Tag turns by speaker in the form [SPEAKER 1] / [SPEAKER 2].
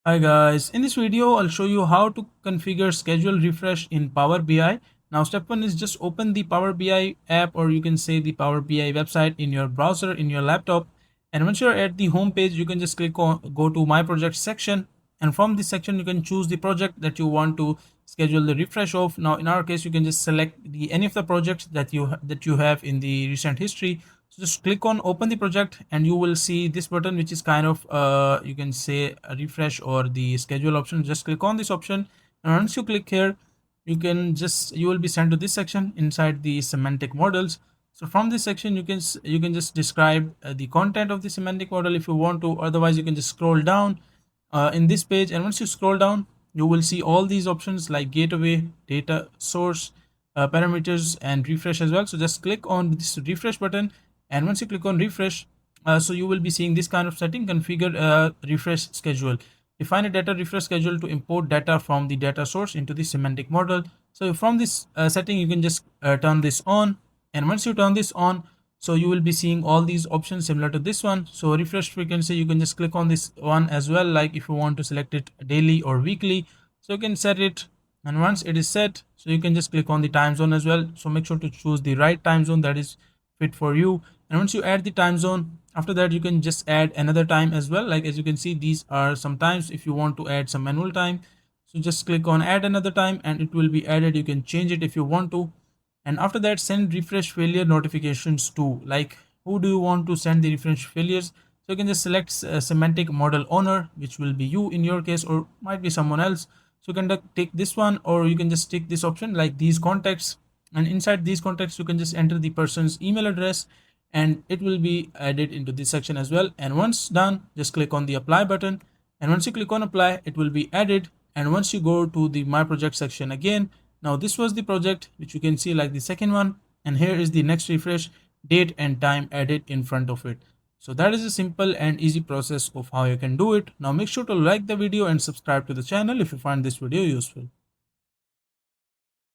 [SPEAKER 1] Hi guys, in this video I'll show you how to configure schedule refresh in Power BI. Now step 1 is just open the Power BI app, or you can say the Power BI website in your browser in your laptop, and once you're at the home page you can just click on go to my project section, and from this section you can choose the project that you want to schedule the refresh of. Now in our case you can just select the any of the projects that you have in the recent history. So just click on open the project and you will see this button, which is kind of you can say a refresh or the schedule option. Just click on this option, and once you click here you will be sent to this section inside the semantic models. So from this section you can just describe the content of the semantic model if you want to. Otherwise you can just scroll down in this page, and once you scroll down you will see all these options like gateway, data source, parameters, and refresh as well. So just click on this refresh button, and once you click on refresh, so you will be seeing this kind of setting: configure refresh schedule. Define a data refresh schedule to import data from the data source into the semantic model. So from this setting you can just turn this on, and once you turn this on, so you will be seeing all these options similar to this one. So refresh frequency, you can just click on this one as well, like if you want to select it daily or weekly, so you can set it. And once it is set, so you can just click on the time zone as well. So make sure to choose the right time zone that is fit for you. And once you add the time zone, after that you can just add another time as well. Like as you can see, these are some times if you want to add some manual time. So just click on add another time and it will be added. You can change it if you want to. And after that, send refresh failure notifications to, like who do you want to send the refresh failures. So you can just select semantic model owner, which will be you in your case, or might be someone else. So you can take this one, or you can just take this option like these contacts, and inside these contacts you can just enter the person's email address and it will be added into this section as well. And once done, just click on the apply button, and once you click on apply, it will be added. And once you go to the my project section again, now this was the project which you can see like the second one, and here is the next refresh, date and time added in front of it. So that is a simple and easy process of how you can do it. Now make sure to like the video and subscribe to the channel if you find this video useful.